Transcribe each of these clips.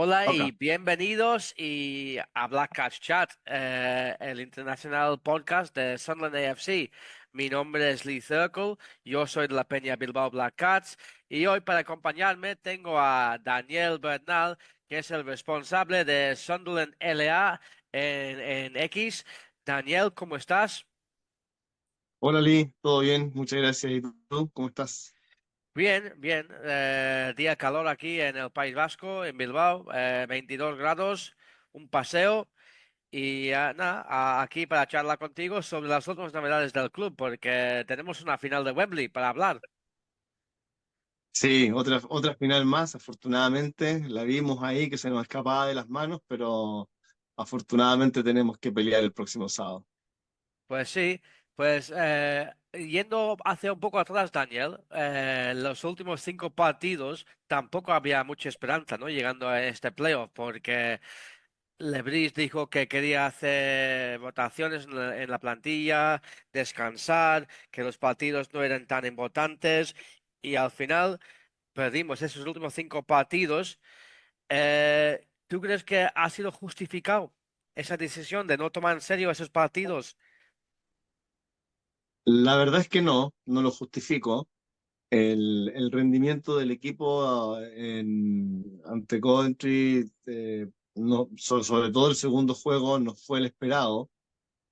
Hola y Acá. bienvenidos a Black Cats Chat, el internacional podcast de Sunderland AFC. Mi nombre es Lee Circle, yo soy de la Peña Bilbao Black Cats y hoy para acompañarme tengo a Daniel Bernal, que es el responsable de Sunderland LA en X. Daniel, ¿cómo estás? Hola Lee, ¿todo bien? Muchas gracias. ¿Y tú? ¿Cómo estás? Bien, bien. Día calor aquí en el País Vasco, en Bilbao, 22 grados, un paseo. Y nada, aquí para charlar contigo sobre las últimas novedades del club, porque tenemos una final de Wembley para hablar. Sí, otra final más, afortunadamente. La vimos ahí que se nos escapaba de las manos, pero afortunadamente tenemos que pelear el próximo sábado. Pues sí, pues yendo hacia un poco atrás, Daniel, los últimos 5 partidos tampoco había mucha esperanza, ¿no? Llegando a este playoff, porque Lebris dijo que quería hacer votaciones en la plantilla, descansar, que los partidos no eran tan importantes, y al final perdimos esos últimos 5 partidos. ¿Tú crees que ha sido justificado esa decisión de no tomar en serio esos partidos? La verdad es que no lo justifico. El rendimiento del equipo ante Coventry, sobre todo el segundo juego, no fue el esperado.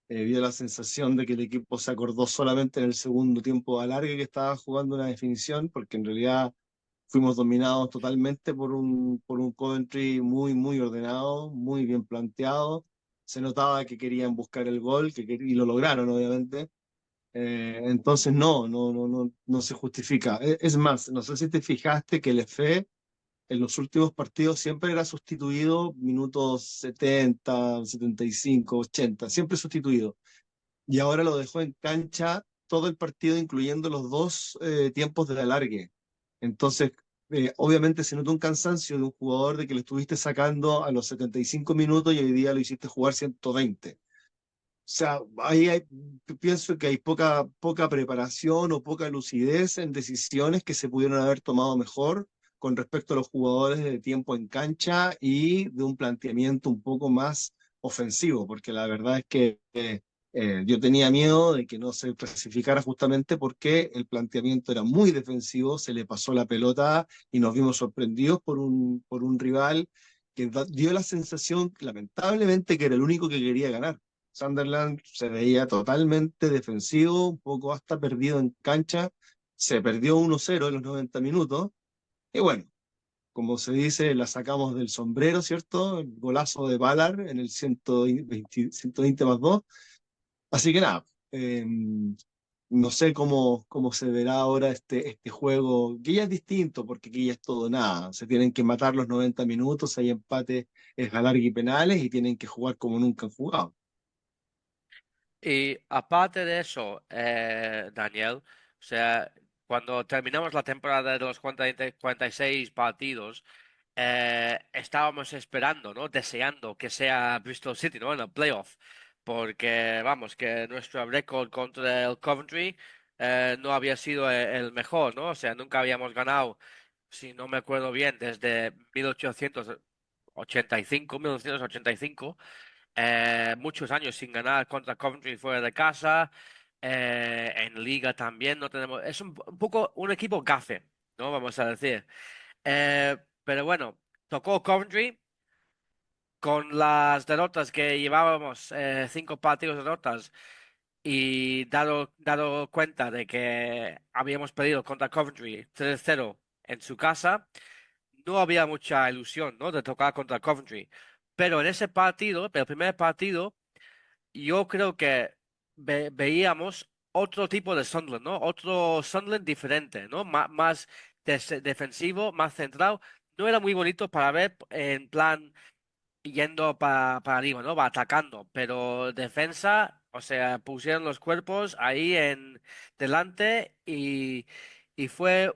Dio la sensación de que el equipo se acordó solamente en el segundo tiempo alargue que estaba jugando una definición, porque en realidad fuimos dominados totalmente por un Coventry muy ordenado, muy bien planteado. Se notaba que querían buscar el gol, y lo lograron, obviamente. Entonces no se justifica. Es más, no sé si te fijaste que el FE en los últimos partidos siempre era sustituido minutos 70, 75, 80, siempre sustituido, y ahora lo dejó en cancha todo el partido, incluyendo los dos tiempos de alargue. Entonces, obviamente se nota un cansancio de un jugador de que le estuviste sacando a los 75 minutos y hoy día lo hiciste jugar 120. O sea, pienso que hay poca preparación o poca lucidez en decisiones que se pudieron haber tomado mejor con respecto a los jugadores de tiempo en cancha y de un planteamiento un poco más ofensivo, porque la verdad es que yo tenía miedo de que no se clasificara justamente porque el planteamiento era muy defensivo, se le pasó la pelota y nos vimos sorprendidos por un rival que dio la sensación, lamentablemente, que era el único que quería ganar. Sunderland se veía totalmente defensivo, un poco hasta perdido en cancha. Se perdió 1-0 en los 90 minutos. Y bueno, como se dice, la sacamos del sombrero, ¿cierto? El golazo de Ballard en el 120 más 2. Así que nada, no sé cómo se verá ahora este juego, que ya es distinto, porque aquí ya es todo nada. Se tienen que matar los 90 minutos, hay empate, es ganar y penales, y tienen que jugar como nunca han jugado. Y aparte de eso, Daniel, o sea, cuando terminamos la temporada de los 46 partidos, estábamos esperando, ¿no? Deseando que sea Bristol City, ¿no? En el playoff, porque vamos, que nuestro récord contra el Coventry no había sido el mejor, ¿no? O sea, nunca habíamos ganado, si no me acuerdo bien, desde 1885, 1985, muchos años sin ganar contra Coventry fuera de casa. En Liga también no tenemos. Es un poco un equipo gafe, ¿no? Vamos a decir. Pero bueno, tocó Coventry con las derrotas que llevábamos, 5 partidos de derrotas, y dado cuenta de que habíamos perdido contra Coventry 3-0 en su casa, no había mucha ilusión, ¿no? De tocar contra Coventry. Pero en ese partido, el primer partido, yo creo que veíamos otro tipo de Sunderland, ¿no? Otro Sunderland diferente, ¿no? Más defensivo, más centrado. No era muy bonito para ver en plan yendo para arriba, ¿no? Va atacando, pero defensa, o sea, pusieron los cuerpos ahí en delante y fue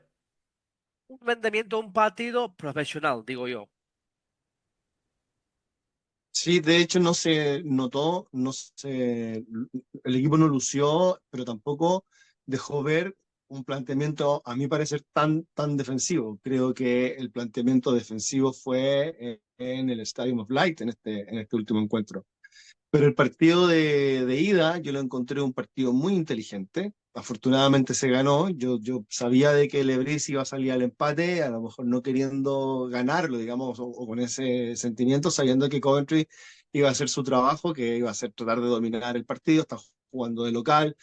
un rendimiento, un partido profesional, digo yo. Sí, de hecho no se notó, el equipo no lució, pero tampoco dejó ver un planteamiento, a mi parecer, tan defensivo. Creo que el planteamiento defensivo fue en el Stadium of Light en este último encuentro. Pero el partido de ida yo lo encontré un partido muy inteligente. Afortunadamente se ganó. Yo sabía de que Lebris iba a salir al empate, a lo mejor no queriendo ganarlo, digamos, o con ese sentimiento, sabiendo que Coventry iba a hacer su trabajo, que iba a ser tratar de dominar el partido. Está jugando de local.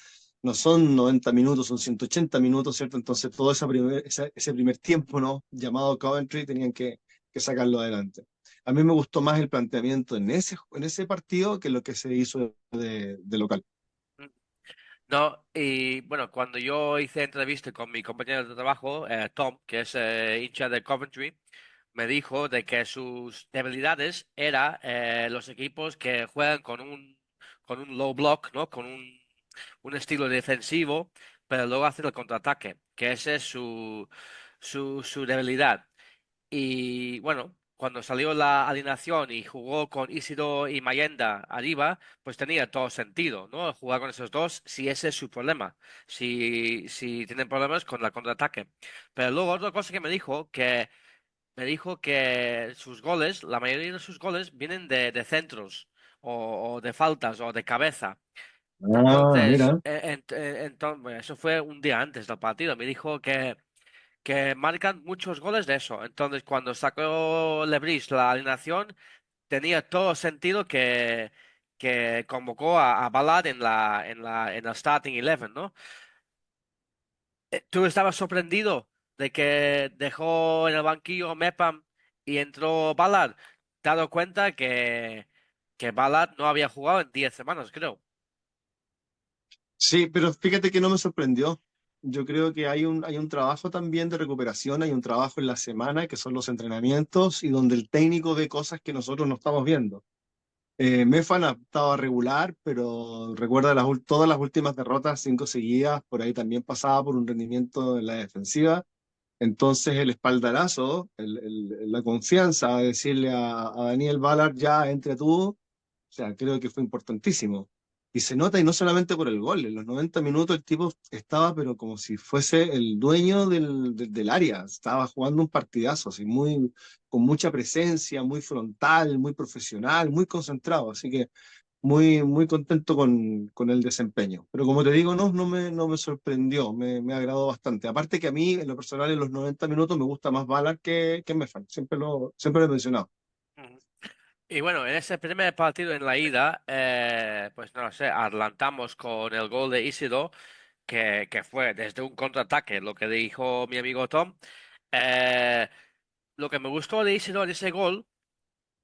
No son 90 minutos, son 180 minutos, ¿cierto? Entonces todo ese primer tiempo, ¿no? Llamado Coventry, tenían que sacarlo adelante. A mí me gustó más el planteamiento en ese partido que lo que se hizo de local. No, y bueno, cuando yo hice entrevista con mi compañero de trabajo, Tom, que es hincha de Coventry, me dijo de que sus debilidades era los equipos que juegan con un low block, ¿no? Con un estilo defensivo, pero luego hacen el contraataque, que ese es su debilidad. Y bueno, cuando salió la alineación y jugó con Isidro y Mayenda arriba, pues tenía todo sentido, ¿no? Jugar con esos dos si ese es su problema, si tienen problemas con el contraataque. Pero luego otra cosa que me dijo que sus goles, la mayoría de sus goles vienen de centros o de faltas o de cabeza. Ah, Entonces, mira. bueno, eso fue un día antes del partido. Me dijo que marcan muchos goles de eso. Entonces, cuando sacó Lebris la alineación, tenía todo sentido que convocó a Ballard en el starting 11, ¿no? ¿Tú estabas sorprendido de que dejó en el banquillo Mepham y entró Ballard? Te has dado cuenta que Ballard no había jugado en 10 semanas, creo. Sí, pero fíjate que no me sorprendió. Yo creo que hay un trabajo también de recuperación, hay un trabajo en la semana, que son los entrenamientos, y donde el técnico ve cosas que nosotros no estamos viendo. Mefan estaba regular, pero recuerda todas las últimas derrotas, cinco seguidas, por ahí también pasaba por un rendimiento en la defensiva. Entonces el espaldarazo, la confianza de decirle a Daniel Ballard, ya entre tú, o sea, creo que fue importantísimo. Y se nota, y no solamente por el gol, en los 90 minutos el tipo estaba, pero como si fuese el dueño del área, estaba jugando un partidazo, así muy, con mucha presencia, muy frontal, muy profesional, muy concentrado. Así que muy contento con el desempeño. Pero como te digo, no me sorprendió, me agradó bastante. Aparte que a mí, en lo personal, en los 90 minutos me gusta más Ballard que Mefan, siempre lo he mencionado. Ujú. Y bueno, en ese primer partido en la ida, pues no lo sé, adelantamos con el gol de Isidro, que fue desde un contraataque, lo que dijo mi amigo Tom. Eh, lo que me gustó de Isidro en ese gol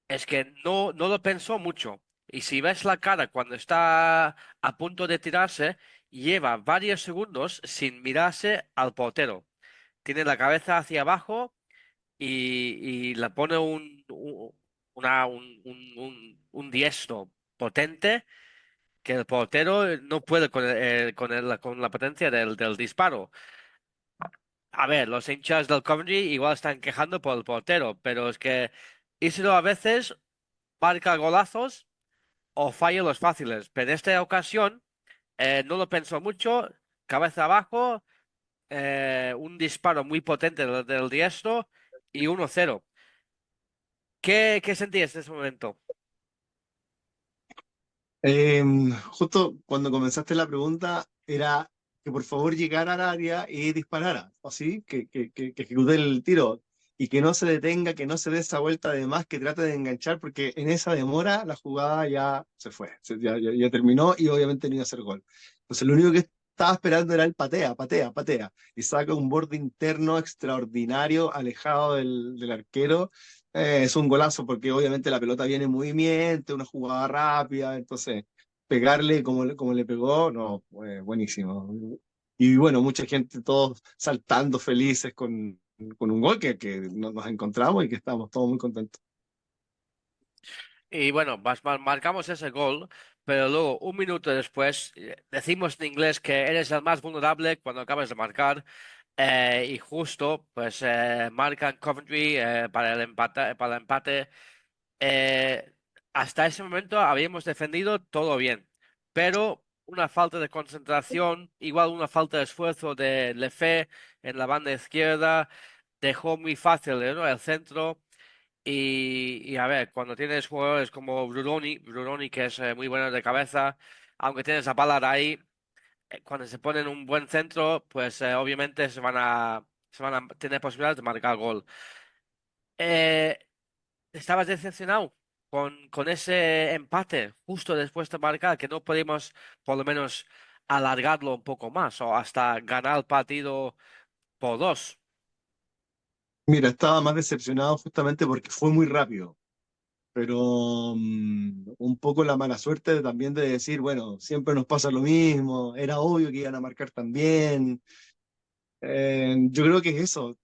es que no lo pensó mucho. Y si ves la cara cuando está a punto de tirarse, lleva varios segundos sin mirarse al portero. Tiene la cabeza hacia abajo y le pone un diestro potente que el portero no puede con la potencia del disparo. A ver, los hinchas del Coventry igual están quejando por el portero, pero es que Isidro a veces marca golazos o falla los fáciles, pero en esta ocasión no lo pensó mucho, cabeza abajo, un disparo muy potente del diestro y 1-0. ¿Qué sentías en ese momento? Justo cuando comenzaste la pregunta, era que por favor llegara al área y disparara, así, que ejecute el tiro y que no se detenga, que no se dé esa vuelta de más, que trate de enganchar, porque en esa demora la jugada ya se fue, ya terminó y obviamente no iba a ser gol. Entonces lo único que estaba esperando era el patea, y saca un borde interno extraordinario, alejado del arquero. Es un golazo porque obviamente la pelota viene en movimiento, una jugada rápida, entonces pegarle como le pegó, no, buenísimo. Y bueno, mucha gente, todos saltando felices con un gol que nos encontramos y que estamos todos muy contentos. Y bueno, marcamos ese gol, pero luego, un minuto después, decimos en inglés que eres el más vulnerable cuando acabas de marcar. Y justo, pues marcan Coventry para el empate. Eh, Hasta ese momento habíamos defendido todo bien, pero una falta de concentración, igual una falta de esfuerzo de Lefebvre en la banda izquierda, dejó muy fácil, ¿no? El centro. Y a ver, cuando tienes jugadores como Brunoni que es muy bueno de cabeza, aunque tienes a Ballard ahí, cuando se ponen un buen centro, pues obviamente se van a tener posibilidades de marcar gol. Eh, ¿Estabas decepcionado con ese empate justo después de marcar, que no pudimos por lo menos alargarlo un poco más o hasta ganar el partido por dos? Mira, estaba más decepcionado justamente porque fue muy rápido, pero un poco la mala suerte también de decir, bueno, siempre nos pasa lo mismo, era obvio que iban a marcar también. Yo creo que es eso.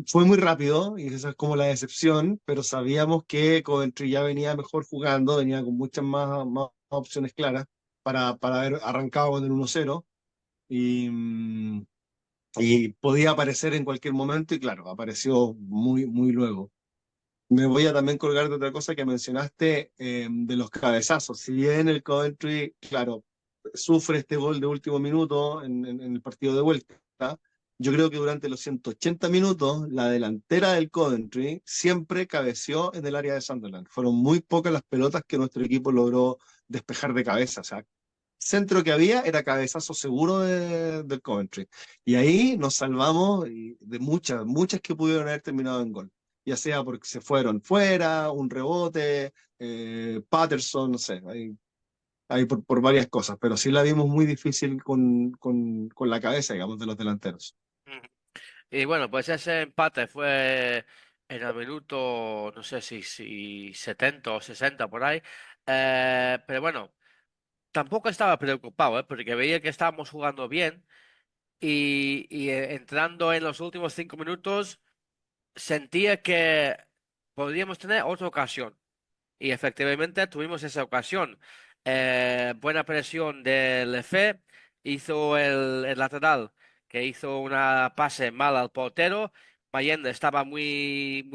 Fue muy rápido y esa es como la decepción, pero sabíamos que Coventry ya venía mejor jugando, venía con muchas más opciones claras para haber arrancado con el 1-0 y, y podía aparecer en cualquier momento y claro, apareció muy luego. Me voy a también colgar de otra cosa que mencionaste de los cabezazos. Si bien el Coventry, claro, sufre este gol de último minuto en el partido de vuelta, yo creo que durante los 180 minutos la delantera del Coventry siempre cabeció en el área de Sunderland. Fueron muy pocas las pelotas que nuestro equipo logró despejar de cabeza. O sea, centro que había era cabezazo seguro del Coventry. Y ahí nos salvamos de muchas que pudieron haber terminado en gol, ya sea porque se fueron fuera, un rebote, Patterson, no sé, hay por varias cosas, pero sí la vimos muy difícil con la cabeza, digamos, de los delanteros. Ujú. Y bueno, pues ese empate fue en el minuto, no sé si 70 o 60 por ahí. Pero bueno, tampoco estaba preocupado, porque veía que estábamos jugando bien y entrando en los últimos 5 minutos sentía que podríamos tener otra ocasión. Y efectivamente tuvimos esa ocasión. Buena presión del Efe, hizo el lateral, que hizo una pase mal al portero. Mayenda estaba muy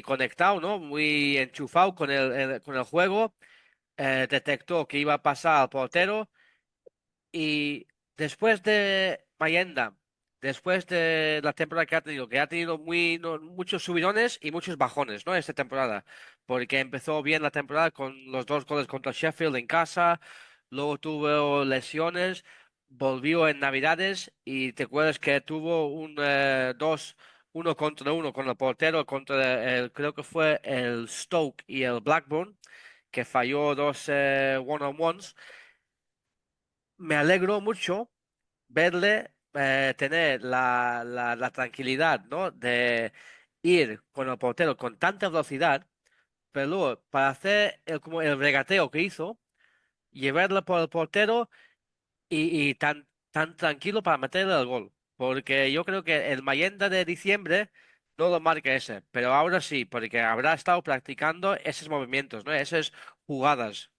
conectado, ¿no? Muy enchufado con con el juego. Detectó que iba a pasar al portero y después de Mayenda, después de la temporada que ha tenido muchos subidones y muchos bajones, ¿no? Esta temporada, porque empezó bien la temporada con los dos goles contra Sheffield en casa, luego tuvo lesiones, volvió en Navidades y te acuerdas que tuvo uno contra uno con el portero contra creo que fue el Stoke y el Blackburn, que falló dos one-on-ones. Me alegro mucho verle tener la tranquilidad, ¿no? De ir con el portero con tanta velocidad, pero luego para hacer como el regateo que hizo, llevarlo por el portero y tan tranquilo para meterle el gol. Porque yo creo que el Mayenda de diciembre no lo marca ese, pero ahora sí, porque habrá estado practicando esos movimientos, ¿no? Esas jugadas.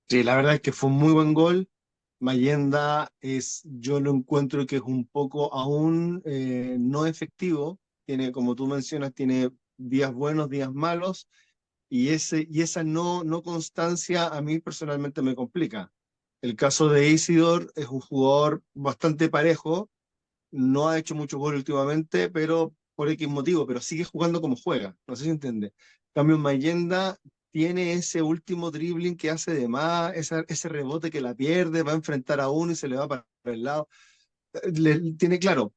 Sí, la verdad es que fue un muy buen gol. Mayenda yo lo encuentro que es un poco aún no efectivo. Tiene, como tú mencionas, tiene días buenos, días malos, y esa no constancia a mí personalmente me complica. El caso de Isidor es un jugador bastante parejo, no ha hecho muchos goles últimamente, pero por X motivo, pero sigue jugando como juega, no sé si entiende. En cambio, Mayenda tiene ese último dribbling que hace de más, ese rebote que la pierde, va a enfrentar a uno y se le va para el lado. Tiene claro,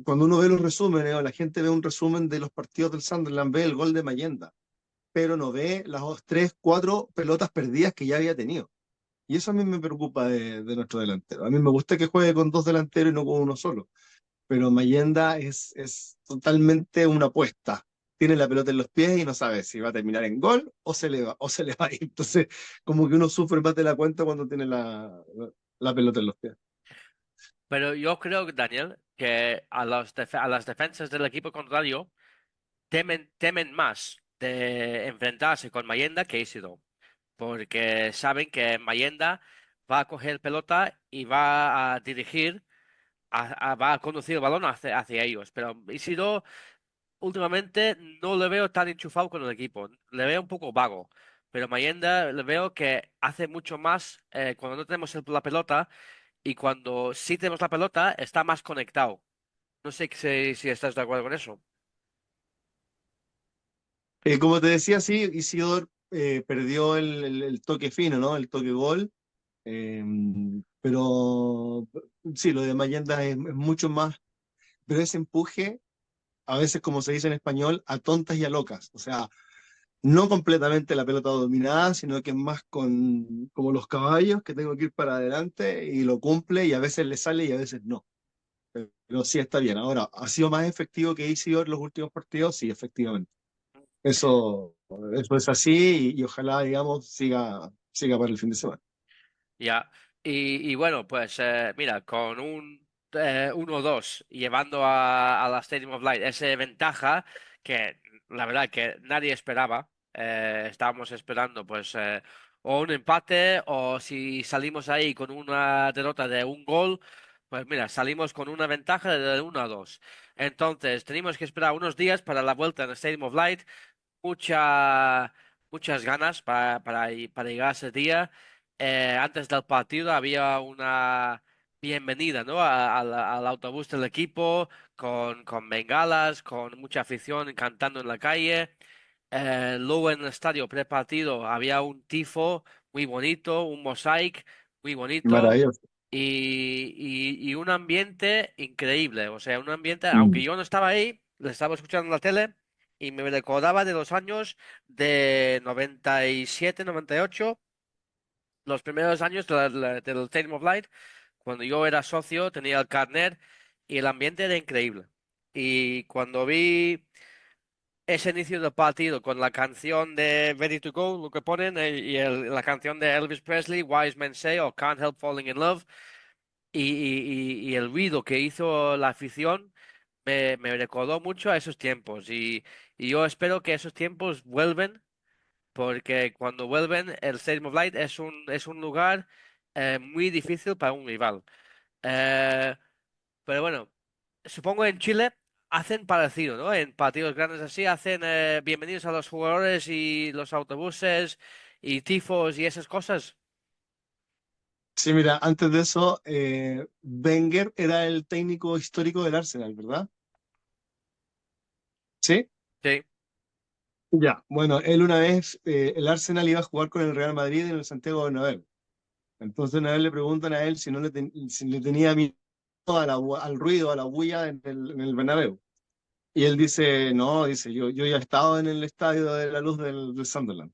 cuando uno ve los resúmenes o la gente ve un resumen de los partidos del Sunderland, ve el gol de Mayenda, pero no ve las dos, tres, cuatro pelotas perdidas que ya había tenido. Y eso a mí me preocupa de nuestro delantero. A mí me gusta que juegue con dos delanteros y no con uno solo, pero Mayenda es totalmente una apuesta. Tiene la pelota en los pies y no sabe si va a terminar en gol o se le va a ir. Entonces, como que uno sufre más de la cuenta cuando tiene la pelota en los pies. Pero yo creo, Daniel, que a las defensas del equipo contrario temen más de enfrentarse con Mayenda que Isidro, porque saben que Mayenda va a coger pelota y va a dirigir, va a conducir el balón hacia ellos. Pero Isidro últimamente no le veo tan enchufado con el equipo, le veo un poco vago. Pero Mayenda le veo que hace mucho más cuando no tenemos la pelota y cuando sí tenemos la pelota está más conectado. No sé si estás de acuerdo con eso. Como te decía, sí, Isidor perdió el toque fino, ¿no? El toque gol. Eh, pero sí, lo de Mayenda es mucho más, pero ese empuje, a veces como se dice en español, a tontas y a locas. O sea, no completamente la pelota dominada, sino que es más con como los caballos que tengo que ir para adelante y lo cumple y a veces le sale y a veces no. Pero sí está bien. Ahora, ¿ha sido más efectivo que Isidor en los últimos partidos? Sí, efectivamente. Eso es así y ojalá, digamos, siga para el fin de semana. Ya. Y bueno, pues mira, con un 1-2 llevando a la Stadium of Light esa ventaja que la verdad que nadie esperaba. Estábamos esperando pues o un empate o si salimos ahí con una derrota de un gol, pues mira, salimos con una ventaja de 1-2. Entonces, tenemos que esperar unos días para la vuelta en el Stadium of Light, mucha, muchas ganas para llegar a ese día. Antes del partido había una bienvenida, ¿no? Al autobús del equipo, con bengalas, con mucha afición cantando en la calle. Luego en el estadio prepartido había un tifo muy bonito, un mosaic muy bonito Maravilloso. y un ambiente increíble. O sea, un ambiente, aunque Mm. yo no estaba ahí, lo estaba escuchando en la tele y me recordaba de los años de 97, 98, los primeros años del Stadium of Light, cuando yo era socio, tenía el carnet y el ambiente era increíble. Y cuando vi ese inicio del partido con la canción de Ready to Go, lo que ponen, la canción de Elvis Presley, Wise Men Say o Can't Help Falling in Love, y el ruido que hizo la afición me recordó mucho a esos tiempos. Y yo espero que esos tiempos vuelven, porque cuando vuelven, el Stadium of Light es un lugar muy difícil para un rival. Eh, pero bueno, supongo en Chile hacen parecido, ¿no? En partidos grandes así hacen bienvenidos a los jugadores y los autobuses y tifos y esas cosas. Sí, mira, antes de eso, Wenger era el técnico histórico del Arsenal, ¿verdad? Sí. Sí. Ya, bueno, él una vez, el Arsenal iba a jugar con el Real Madrid en el Santiago Bernabéu. Entonces una vez le preguntan a él si no si le tenía miedo al ruido, a la bulla en el Bernabéu. Y él dice, no, dice, yo ya he estado en el estadio de la luz del Sunderland.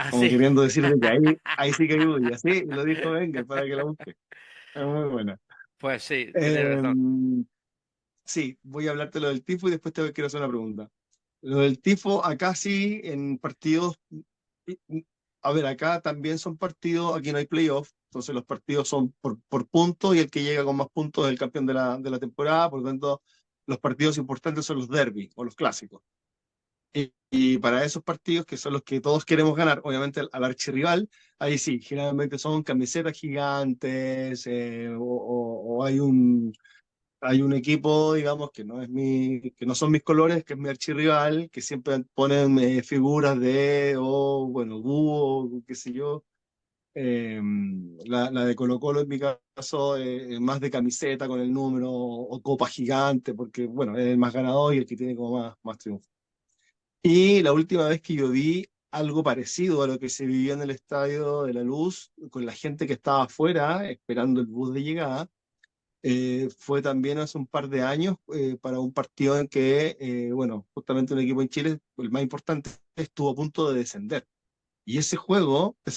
Como Así. queriendo decir de que ahí sí que hay bulla. Sí, lo dijo Wenger para que la busque. Es muy buena. Pues sí, tienes Eh, razón. sí, voy a hablarte lo del tifo y después te quiero hacer una pregunta. Lo del tifo, acá sí, en partidos, a ver, acá también son partidos, aquí no hay playoff, entonces los partidos son por puntos y el que llega con más puntos es el campeón de la temporada, por lo tanto, los partidos importantes son los derbis o los clásicos. Y para esos partidos, que son los que todos queremos ganar, obviamente al archirrival, ahí sí, generalmente son camisetas gigantes o hay un equipo, digamos, que no son mis colores, que es mi archirrival, que siempre ponen figuras o bueno, búho, qué sé yo. Eh, la de Colo Colo en mi caso, más de camiseta con el número o copa gigante, porque bueno, es el más ganador y el que tiene como más triunfo. Y la última vez que yo vi algo parecido a lo que se vivió en el Estadio de la Luz, con la gente que estaba afuera esperando el bus de llegada, fue también hace un par de años para un partido en que, bueno, justamente un equipo en Chile, el más importante, estuvo a punto de descender. Y ese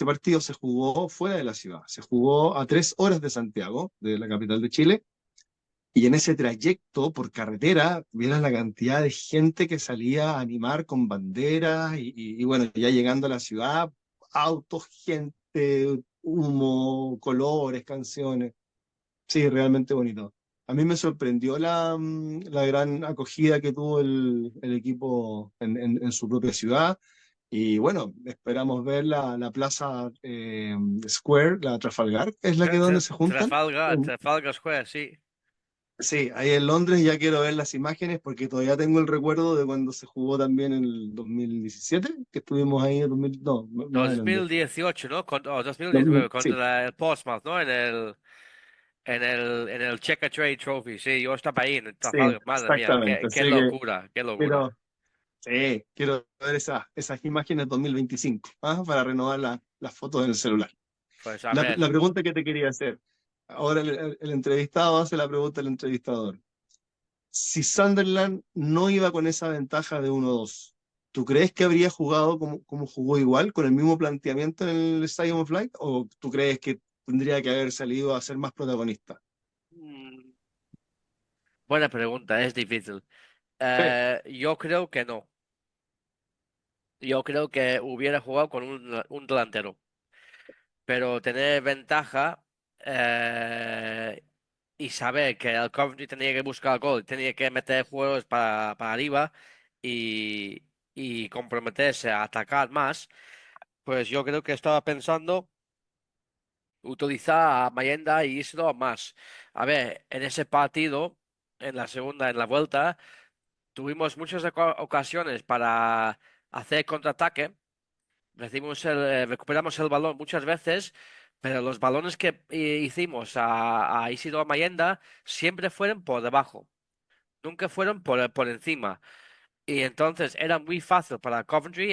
partido se jugó fuera de la ciudad, se jugó a 3 horas de Santiago, de la capital de Chile, y en ese trayecto por carretera, vieras la cantidad de gente que salía a animar con banderas y bueno, ya llegando a la ciudad, autos, gente, humo, colores, canciones. Sí, realmente bonito. A mí me sorprendió la gran acogida que tuvo el equipo en su propia ciudad. Y bueno, esperamos ver la plaza Square, la Trafalgar, es la que donde se juntan. Trafalgar Square, sí. Sí, ahí en Londres ya quiero ver las imágenes porque todavía tengo el recuerdo de cuando se jugó también en el 2017, que estuvimos ahí en 2000, no, más adelante. 2018, ¿no? O 2019 Sí, contra el Portsmouth, ¿no? En el en el Checker Trade Trophy, sí, yo estaba ahí en Sí, Trafalgar, madre mía, exactamente. qué Así que locura, qué locura. quiero, sí, quiero ver esas imágenes 2025, ¿ah? Para renovar las fotos en el celular. Pues a La ver, pregunta que te quería hacer, ahora el entrevistado hace la pregunta al entrevistador. Si Sunderland no iba con esa ventaja de 1-2, ¿tú crees que habría jugado como jugó igual, con el mismo planteamiento en el Stadium of Light? ¿O tú crees que tendría que haber salido a ser más protagonista? mm, buena pregunta, es difícil. Sí. Yo creo que no. Yo creo que hubiera jugado con un delantero, pero tener ventaja y saber que el Coventry tenía que buscar el gol, tenía que meter juegos para arriba y, y comprometerse a atacar más, pues yo creo que estaba pensando utilizar a Mayenda y Isro más. A ver, en ese partido, en la segunda, en la vuelta, tuvimos muchas ocasiones para hacer contraataque. Recuperamos el balón muchas veces, pero los balones que hicimos a Isidro Mayenda siempre fueron por debajo, nunca fueron por encima. Y entonces era muy fácil para Coventry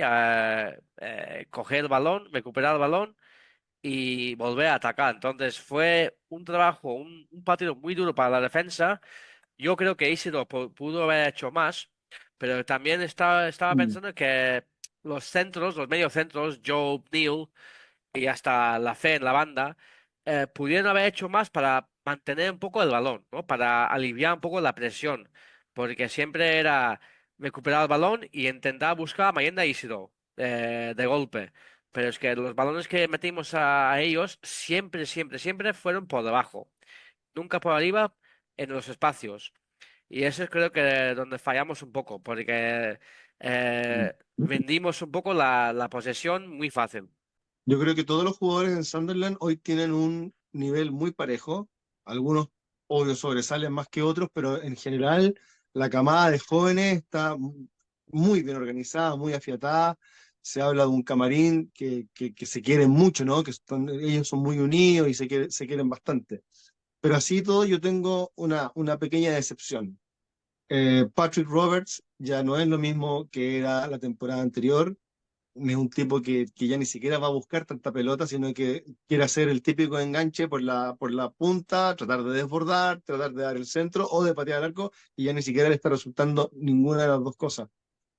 coger el balón, recuperar el balón y volver a atacar. Entonces fue un trabajo, un partido muy duro para la defensa. Yo creo que Isidro pudo haber hecho más, pero también estaba Mm, pensando que los centros, los mediocentros, Joe, Neal y hasta la fe en la banda, pudieron haber hecho más para mantener un poco el balón, ¿no? Para aliviar un poco la presión, porque siempre era recuperar el balón y intentar buscar a Mayenda Isidro de golpe. Pero es que los balones que metimos a ellos siempre fueron por debajo, nunca por arriba en los espacios. Y eso es creo que donde fallamos un poco, porque mm. vendimos un poco la posesión muy fácil. Yo creo que todos los jugadores en Sunderland hoy tienen un nivel muy parejo. Algunos, obvio, sobresalen más que otros, pero en general la camada de jóvenes está muy bien organizada, muy afiatada. Se habla de un camarín que se quieren mucho, ¿no? Ellos son muy unidos y se quieren bastante. Pero así todo, yo tengo una pequeña decepción. Patrick Roberts ya no es lo mismo que era la temporada anterior. Es un tipo que ya ni siquiera va a buscar tanta pelota, sino que quiere hacer el típico enganche por la punta, tratar de desbordar, tratar de dar el centro o de patear al arco, y ya ni siquiera le está resultando ninguna de las dos cosas.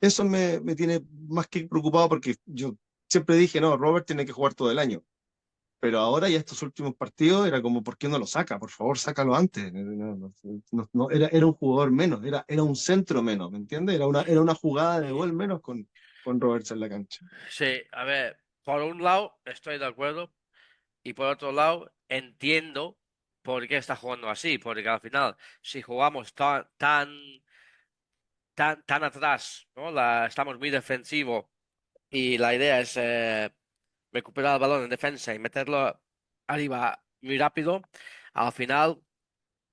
Eso me tiene más que preocupado porque yo siempre dije, no, Robert tiene que jugar todo el año. Pero ahora ya estos últimos partidos era como, ¿por qué no lo saca? Por favor, sácalo antes. Era un jugador menos, era un centro menos, ¿me entiendes? Era una jugada de gol menos con Roberts en la cancha. Sí, a ver, por un lado estoy de acuerdo y por otro lado entiendo por qué está jugando así, porque al final si jugamos tan atrás, ¿no? Estamos muy defensivos y la idea es recuperar el balón en defensa y meterlo arriba muy rápido, al final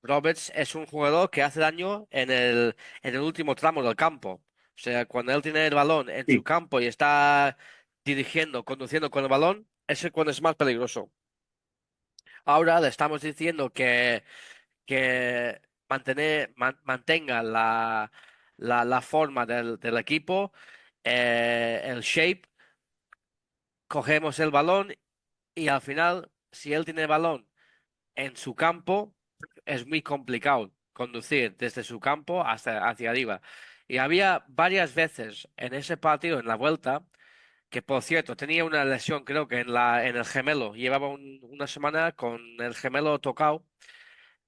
Roberts es un jugador que hace daño en el último tramo del campo. O sea, cuando él tiene el balón en su Sí, campo y está dirigiendo, conduciendo con el balón, ese es cuando es más peligroso. Ahora le estamos diciendo que mantenga la forma del equipo, el shape, cogemos el balón y al final, si él tiene el balón en su campo es muy complicado conducir desde su campo hasta hacia arriba. Y había varias veces en ese partido, en la vuelta, que por cierto tenía una lesión, creo que en el gemelo. Llevaba una semana con el gemelo tocado.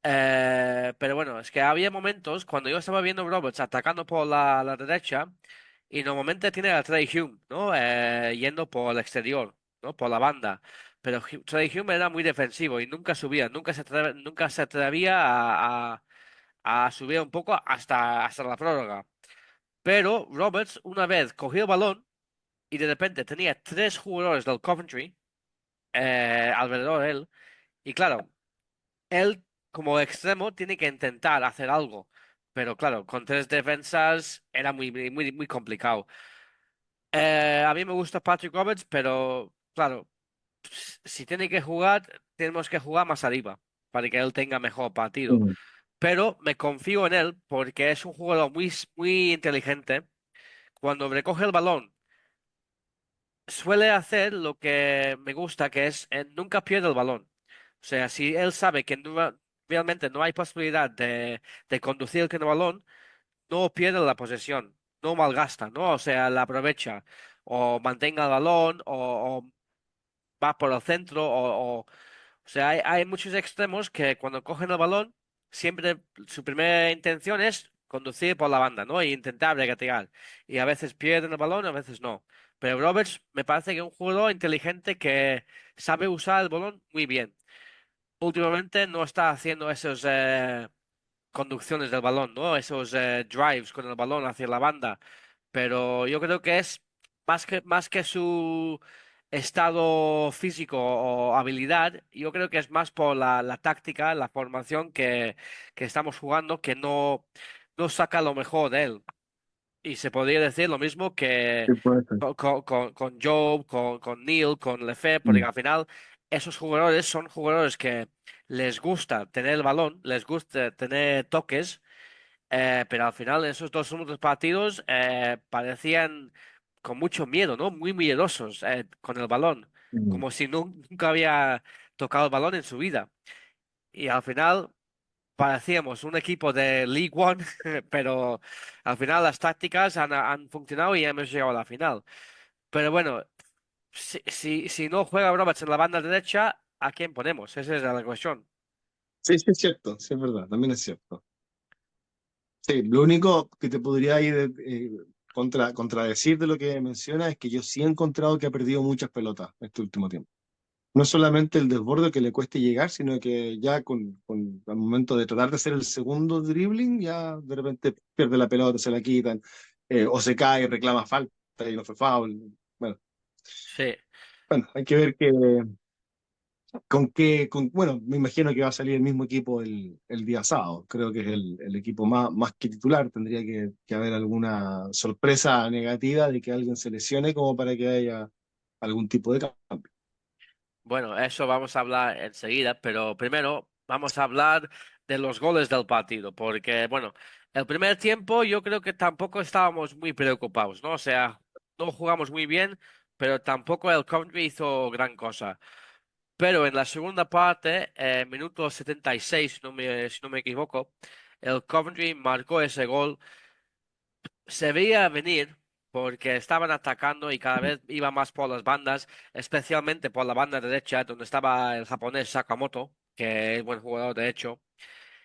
Pero bueno, es que había momentos cuando yo estaba viendo Roberts atacando por la derecha y normalmente tiene a Trey Hume, ¿no? Yendo por el exterior, ¿no? Por la banda. Pero Trey Hume era muy defensivo y nunca subía, nunca se atrevía a subir un poco hasta la prórroga. Pero Roberts una vez cogió el balón y de repente tenía tres jugadores del Coventry alrededor de él. Y claro, él como extremo tiene que intentar hacer algo, pero claro, con tres defensas era muy complicado. A mí me gusta Patrick Roberts, pero claro, si tiene que jugar, tenemos que jugar más arriba, para que él tenga mejor partido. Mm. Pero me confío en él porque es un jugador muy inteligente. Cuando recoge el balón, suele hacer lo que me gusta, que es nunca pierde el balón. O sea, si él sabe que realmente no hay posibilidad de conducir el balón, no pierde la posesión, no malgasta, ¿no? O sea, la aprovecha o mantenga el balón o va por el centro o sea, hay muchos extremos que cuando cogen el balón, siempre su primera intención es conducir por la banda, ¿no? E intentar regatear. Y a veces pierden el balón, a veces no. Pero Roberts me parece que es un jugador inteligente que sabe usar el balón muy bien. Últimamente no está haciendo esos conducciones del balón, ¿no? Esos drives con el balón hacia la banda. Pero yo creo que es más que su estado físico o habilidad, yo creo que es más por la táctica, la formación que estamos jugando, que no saca lo mejor de él. Y se podría decir lo mismo que Sí, puede ser. con Joe, con Neil, con Lefebvre, porque Mm. al final esos jugadores son jugadores que les gusta tener el balón, les gusta tener toques, pero al final en esos dos últimos partidos parecían con mucho miedo, ¿no? Muy miedosos con el balón, Mm. como si nunca había tocado el balón en su vida. Y al final parecíamos un equipo de League One, pero al final las tácticas han funcionado y hemos llegado a la final. Pero bueno, si no juega Roberts en la banda derecha, ¿a quién ponemos? Esa es la cuestión. Sí, sí, es cierto, sí, es verdad, también es cierto. Sí, lo único que te podría ir contradecir de lo que menciona es que yo sí he encontrado que ha perdido muchas pelotas este último tiempo. No solamente el desborde que le cueste llegar, sino que ya al momento de tratar de hacer el segundo dribbling, ya de repente pierde la pelota, se la quitan, o se cae, reclama falta y no fue foul. Bueno, Sí. bueno, hay que ver bueno, me imagino que va a salir el mismo equipo el día sábado. Creo que es el equipo más que titular. Tendría que haber alguna sorpresa negativa de que alguien se lesione como para que haya algún tipo de cambio. Bueno, eso vamos a hablar enseguida, pero primero vamos a hablar de los goles del partido, porque, bueno, el primer tiempo yo creo que tampoco estábamos muy preocupados, ¿no? O sea, no jugamos muy bien, pero tampoco el Coventry hizo gran cosa. Pero en la segunda parte, minuto 76, si no me equivoco, el Coventry marcó ese gol. Se veía venir porque estaban atacando y cada vez iba más por las bandas, especialmente por la banda derecha, donde estaba el japonés Sakamoto, que es buen jugador de hecho,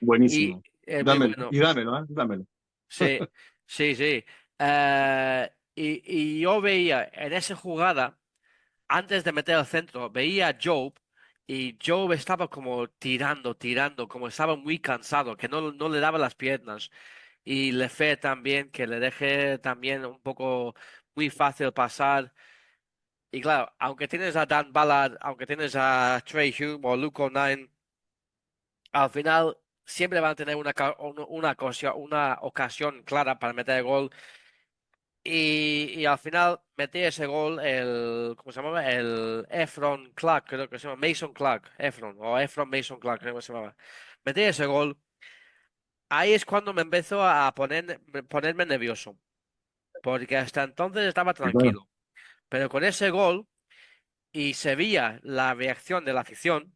y Buenísimo. muy Dámelo. bueno. Y dámelo, ¿eh? Dámelo. Sí, sí, sí. Y yo veía en esa jugada, antes de meter el centro, veía a Job y Job estaba como tirando, como estaba muy cansado, que no le daba las piernas. Y Lefebvre también, que le deje también un poco muy fácil pasar. Y claro, aunque tienes a Dan Ballard, aunque tienes a Trey Hume o Luke O'Nien, al final siempre van a tener una ocasión clara para meter el gol. Y al final metí ese gol, ¿cómo se llamaba? El Efron Clark, creo que se llama, Mason Clark, Efron, o Efron Mason Clark, creo que se llamaba. Metí ese gol. Ahí es cuando me empezó a ponerme nervioso, porque hasta entonces estaba Y claro, tranquilo. Pero con ese gol y se veía la reacción de la afición,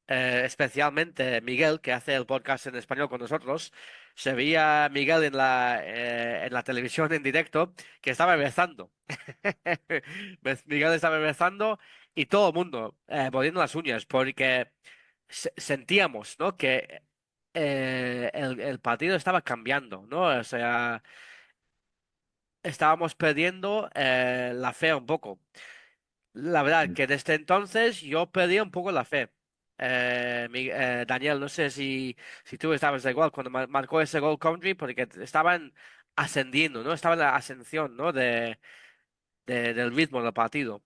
especialmente Miguel, que hace el podcast en español con nosotros, se veía Miguel en la televisión en directo que estaba rezando. Miguel estaba rezando y todo el mundo poniendo las uñas porque sentíamos, ¿no? que el partido estaba cambiando, ¿no? O sea, estábamos perdiendo la fe un poco. La verdad que desde entonces yo perdí un poco la fe. Daniel, no sé si tú estabas de igual cuando marcó ese gol Coventry, porque estaban ascendiendo, ¿no? Estaban en la ascensión, ¿no? Del ritmo del partido.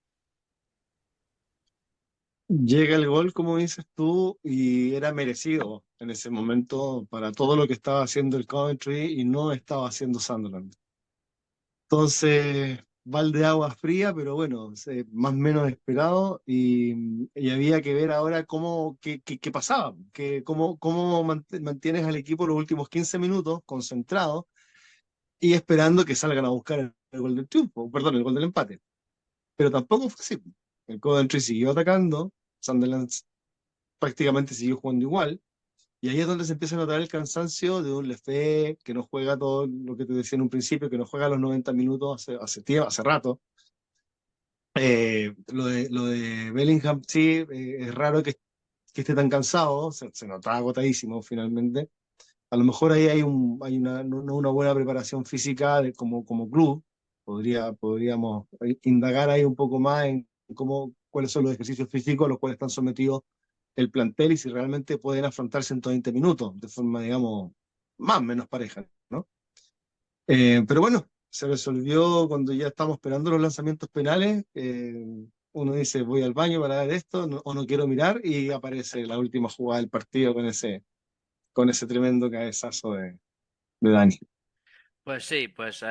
llega el gol, como dices tú, y era merecido en ese momento para todo lo que estaba haciendo el Coventry y no estaba haciendo Sunderland. Entonces, balde de agua fría, pero bueno, más o menos esperado y había que ver ahora qué pasaba, cómo mantienes al equipo los últimos 15 minutos concentrado y esperando que salgan a buscar el gol del triunfo, perdón, el gol del empate. Pero tampoco fue así. El Coventry siguió atacando, Sunderland prácticamente siguió jugando igual. Y ahí es donde se empieza a notar el cansancio de un Lefebvre que no juega todo lo que te decía en un principio, que no juega los 90 minutos hace rato. Lo de Bellingham, sí, es raro que esté tan cansado, se notaba agotadísimo finalmente. A lo mejor ahí hay una, no una buena preparación física como club. Podríamos indagar ahí un poco más en cuáles son los ejercicios físicos a los cuales están sometidos el plantel y si realmente pueden afrontar 120 minutos de forma, digamos, más o menos pareja, ¿no? Pero bueno, se resolvió cuando ya estamos esperando los lanzamientos penales. Uno dice, voy al baño para ver esto, o no quiero mirar, y aparece la última jugada del partido con ese tremendo cabezazo de Dani. Pues sí, pues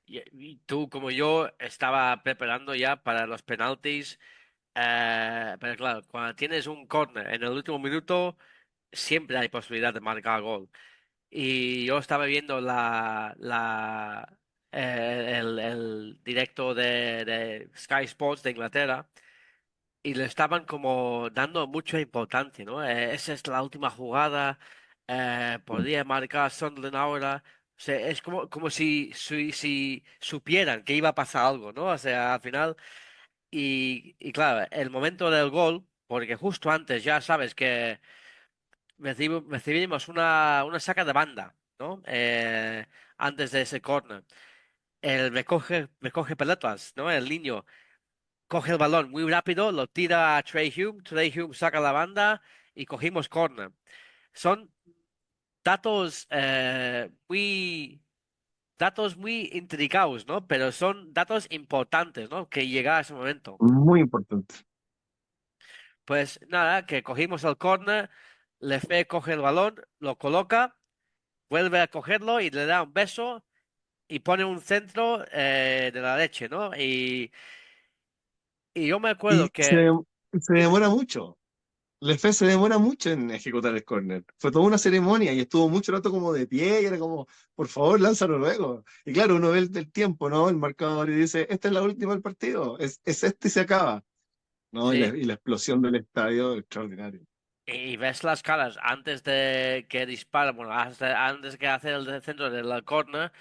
y tú como yo estaba preparando ya para los penaltis, pero claro, cuando tienes un corner en el último minuto, siempre hay posibilidad de marcar gol. Y yo estaba viendo el directo de Sky Sports de Inglaterra y le estaban como dando mucha importancia, ¿no? Esa es la última jugada, podría marcar Sunderland ahora. O sea, es como si supieran que iba a pasar algo, ¿no? O sea, al final, y claro, el momento del gol, porque justo antes ya sabes que recibimos una saca de banda, ¿no? Antes de ese corner. El recoge pelotas, ¿no? El niño coge el balón muy rápido, lo tira a Trey Hume, Trey Hume saca la banda y cogimos corner. Son datos datos muy intricados, ¿no? Pero son datos importantes, ¿no? Que llega a ese momento. Muy importante. Pues nada, que cogimos el corner, Lefe coge el balón, lo coloca, vuelve a cogerlo y le da un beso y pone un centro de la leche, ¿no? Y yo me acuerdo Y que se demora mucho. Lefe se demora mucho en ejecutar el córner. Fue toda una ceremonia y estuvo mucho rato como de pie y era como, por favor, lánzalo luego. Y claro, uno ve el tiempo, ¿no? El marcador y dice, esta es la última del partido, es este y se acaba. ¿No? Y la, sí, y la explosión del estadio, extraordinario. y ves las caras antes de que dispara, bueno, antes que hacer el centro del corner,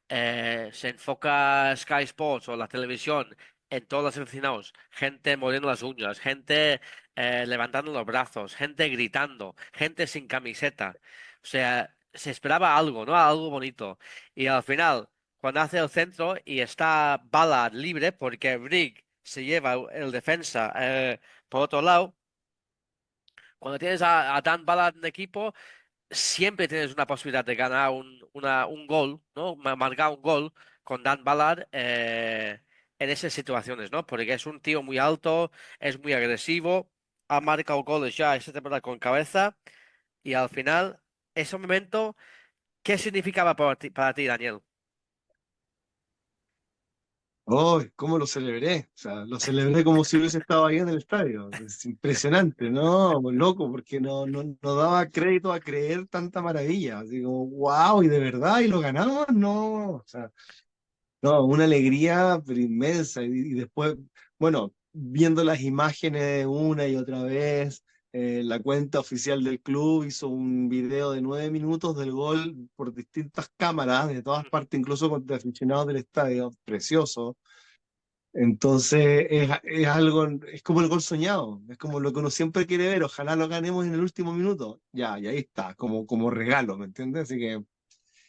se enfoca Sky Sports o la televisión en todos los aficionados, gente mordiendo las uñas, gente levantando los brazos, gente gritando, gente sin camiseta. O sea, se esperaba algo, ¿no? Algo bonito. Y al final, cuando hace el centro y está Ballard libre, porque Brig se lleva el defensa por otro lado, cuando tienes a Dan Ballard en equipo, siempre tienes una posibilidad de ganar un gol, ¿no? Marcar un gol con Dan Ballard en esas situaciones, ¿no? Porque es un tío muy alto, es muy agresivo, ha marcado goles ya esta temporada con cabeza y al final, ese momento, ¿qué significaba para ti, Daniel? ¡Oh, cómo lo celebré! O sea, lo celebré como si hubiese estado ahí en el estadio. Es impresionante, ¿no? Loco, porque no daba crédito a creer tanta maravilla. Así como, wow, y de verdad, y lo ganamos, no. O sea, no, una alegría pero inmensa. Y después, bueno, viendo las imágenes una y otra vez, la cuenta oficial del club hizo un video de 9 minutos del gol por distintas cámaras de todas partes, incluso con aficionados del estadio, precioso. Entonces es algo, es como el gol soñado, es como lo que uno siempre quiere ver, ojalá lo ganemos en el último minuto. Ya, y ahí está, como regalo, ¿me entiendes? Así que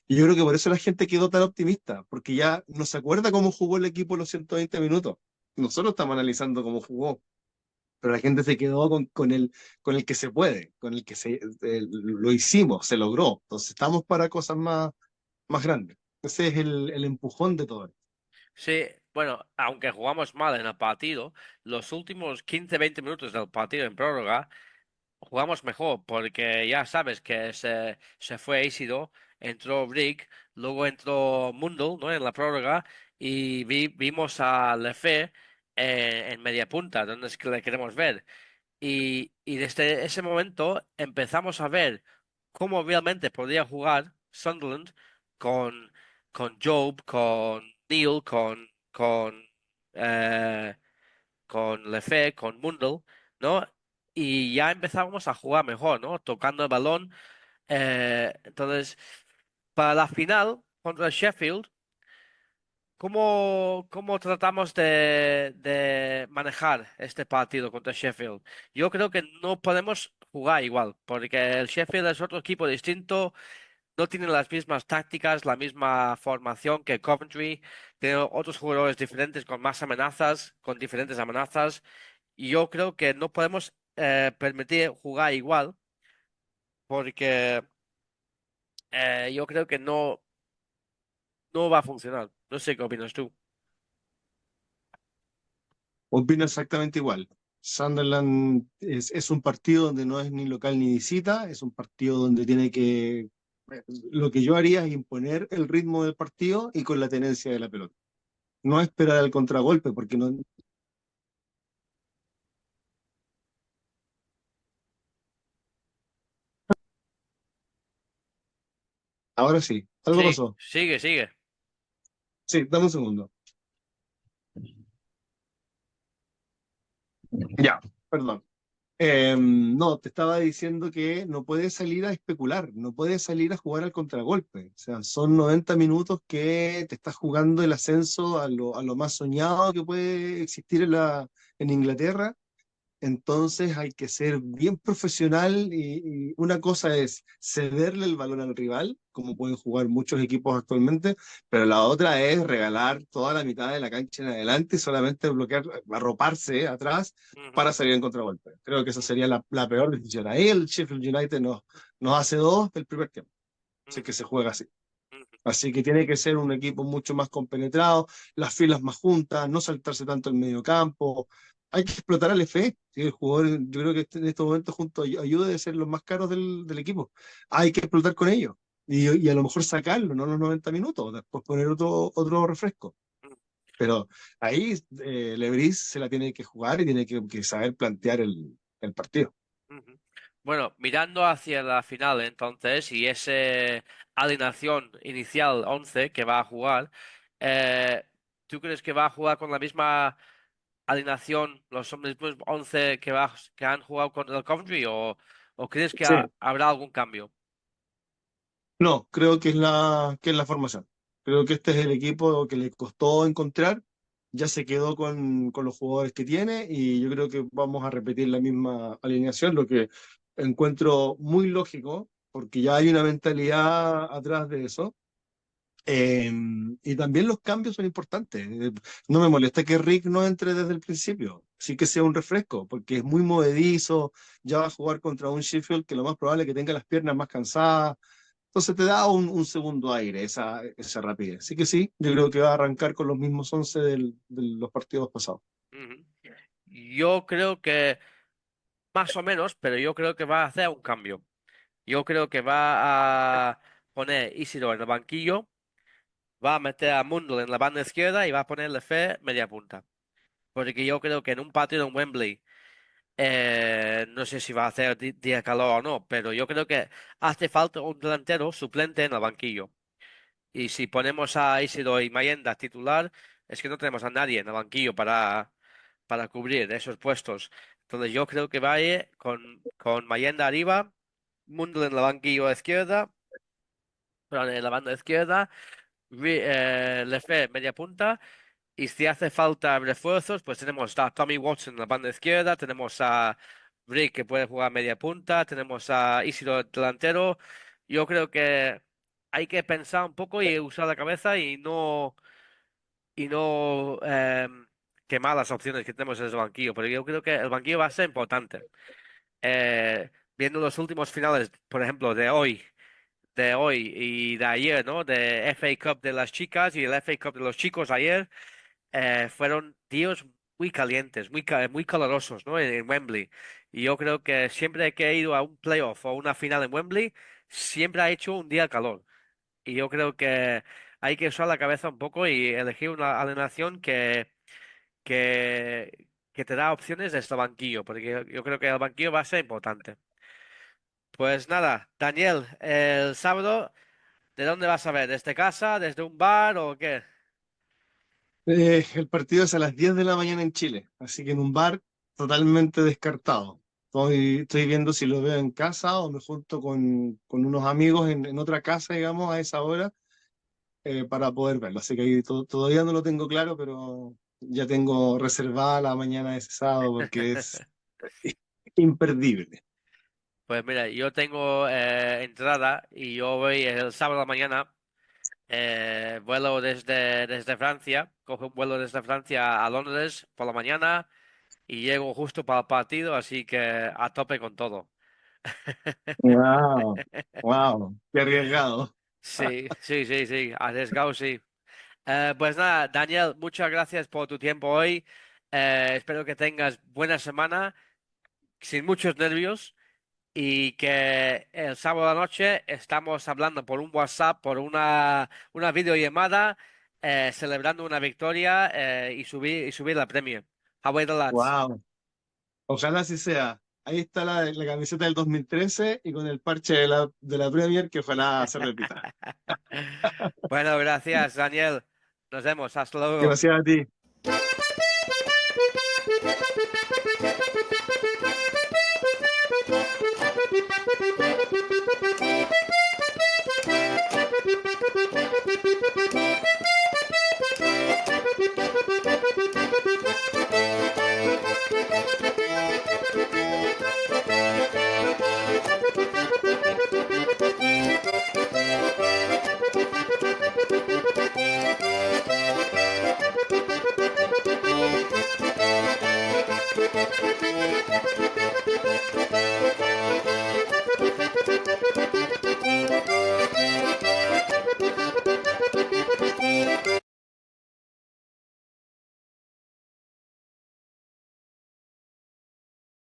y yo creo que por eso la gente quedó tan optimista, porque ya no se acuerda cómo jugó el equipo los 120 minutos. Nosotros estamos analizando cómo jugó, pero la gente se quedó con el que se puede, con el que lo hicimos, se logró. Entonces estamos para cosas más grandes. Ese es el empujón de todo. Sí, bueno, aunque jugamos mal en el partido, los últimos 15-20 minutos del partido en prórroga jugamos mejor porque ya sabes que se fue Isidro entró Rick, luego entró Mundle, ¿no? En la prórroga y vimos a Lefebvre en media punta, donde es que le queremos ver. Y desde ese momento empezamos a ver cómo realmente podía jugar Sunderland con, con Job, con Neil, eh, con Lefebvre, con Mundle, ¿no? Y ya empezábamos a jugar mejor, ¿no? Tocando el balón. Entonces, para la final contra el Sheffield, ¿cómo tratamos de manejar este partido contra Sheffield? Yo creo que no podemos jugar igual, porque el Sheffield es otro equipo distinto, no tiene las mismas tácticas, la misma formación que Coventry, tiene otros jugadores diferentes con más amenazas, con diferentes amenazas, y yo creo que no podemos permitir jugar igual, porque yo creo que no va a funcionar. No sé qué opinas tú. Opino exactamente igual. Sunderland es un partido donde no es ni local ni visita, es un partido donde tiene que... Lo que yo haría es imponer el ritmo del partido y con la tenencia de la pelota. No esperar el contragolpe, porque no... Ahora sí, algo Sí, pasó. sigue, sigue. Sí, dame un segundo. Ya, perdón. No, te estaba diciendo que no puedes salir a especular, no puedes salir a jugar al contragolpe. O sea, son 90 minutos que te estás jugando el ascenso a lo más soñado que puede existir en Inglaterra. Entonces hay que ser bien profesional y una cosa es cederle el balón al rival, como pueden jugar muchos equipos actualmente, pero la otra es regalar toda la mitad de la cancha en adelante y solamente bloquear, arroparse atrás Ujú, para salir en contragolpe. Creo que esa ujú, sería la peor decisión. Ahí el Sheffield United nos hace dos del primer tiempo, así que ujú, se juega así. ujú, Así que tiene que ser un equipo mucho más compenetrado, las filas más juntas, no saltarse tanto el medio campo. Hay que explotar al FE. ¿Sí? El jugador, yo creo que en estos momentos junto a Ayude de ser los más caros del equipo. Hay que explotar con ellos. Y a lo mejor sacarlo, no los 90 minutos, después poner otro refresco. ujú, Pero ahí Lebris se la tiene que jugar y tiene que saber plantear el partido. ujú. Bueno, mirando hacia la final entonces y ese alineación inicial 11 que va a jugar, eh, ¿tú crees que va a jugar con la misma alineación, los mismos 11 que han jugado contra el Coventry o crees que Sí. habrá algún cambio? No, creo que es la formación. Creo que este es el equipo que le costó encontrar. Ya se quedó con los jugadores que tiene y yo creo que vamos a repetir la misma alineación, lo que encuentro muy lógico, porque ya hay una mentalidad atrás de eso. Eh, y también los cambios son importantes. No me molesta que Rick no entre desde el principio, sí que sea un refresco, porque es muy movedizo, ya va a jugar contra un Sheffield que lo más probable es que tenga las piernas más cansadas, entonces te da un segundo aire, esa rapidez. Así que sí, yo creo que va a arrancar con los mismos 11 de los partidos pasados. Ujú. Yo creo que más o menos, pero yo creo que va a hacer un cambio. Yo creo que va a poner Isidro en el banquillo, va a meter a Mundle en la banda izquierda y va a ponerle Fe media punta. Porque yo creo que en un partido en Wembley, no sé si va a hacer día calor o no, pero yo creo que hace falta un delantero suplente en el banquillo. Y si ponemos a Isidro y Mayenda titular, es que no tenemos a nadie en el banquillo para cubrir esos puestos. Entonces yo creo que va a ir con Mayenda arriba, Mundle en el banquillo a izquierda, perdón, en la banda izquierda, Lefebvre media punta. Y si hace falta refuerzos, pues tenemos a Tommy Watson en la banda izquierda, tenemos a Rick que puede jugar media punta, tenemos a Isidro delantero. Yo creo que hay que pensar un poco y usar la cabeza y no quemar las opciones que tenemos en el banquillo, porque yo creo que el banquillo va a ser importante. Viendo los últimos finales, por ejemplo, de hoy y de ayer, ¿no? De FA Cup de las chicas y el FA Cup de los chicos ayer fueron días muy calientes, muy calorosos, ¿no? En Wembley. Y yo creo que siempre que he ido a un playoff o una final en Wembley, siempre ha hecho un día calor. y yo creo que hay que usar la cabeza un poco y elegir una alineación que te da opciones desde el banquillo, porque yo creo que el banquillo va a ser importante. Pues nada, Daniel, el sábado, ¿de dónde vas a ver? ¿Desde casa, desde un bar o qué? El partido es a las 10 de la mañana en Chile, así que en un bar totalmente descartado. Estoy viendo si lo veo en casa o me junto con unos amigos en otra casa, digamos, a esa hora, para poder verlo. Así que ahí todavía no lo tengo claro, pero ya tengo reservada la mañana de ese sábado porque es imperdible. Pues mira, yo tengo entrada y yo voy el sábado a la mañana, vuelo desde Francia, cojo un vuelo desde Francia a Londres por la mañana y llego justo para el partido, así que a tope con todo. Wow, wow, qué arriesgado. Sí, sí, sí, sí, arriesgado, sí. Pues nada, Daniel, muchas gracias por tu tiempo hoy. Espero que tengas buena semana, sin muchos nervios, y que el sábado a la noche estamos hablando por un WhatsApp, por una videollamada, celebrando una victoria y subir la premio. Away the lads. Wow, ojalá así sea. Ahí está la camiseta del 2013 y con el parche de la Premier que ojalá se repita. Bueno, gracias, Daniel. Nos vemos. Hasta luego. Gracias a ti.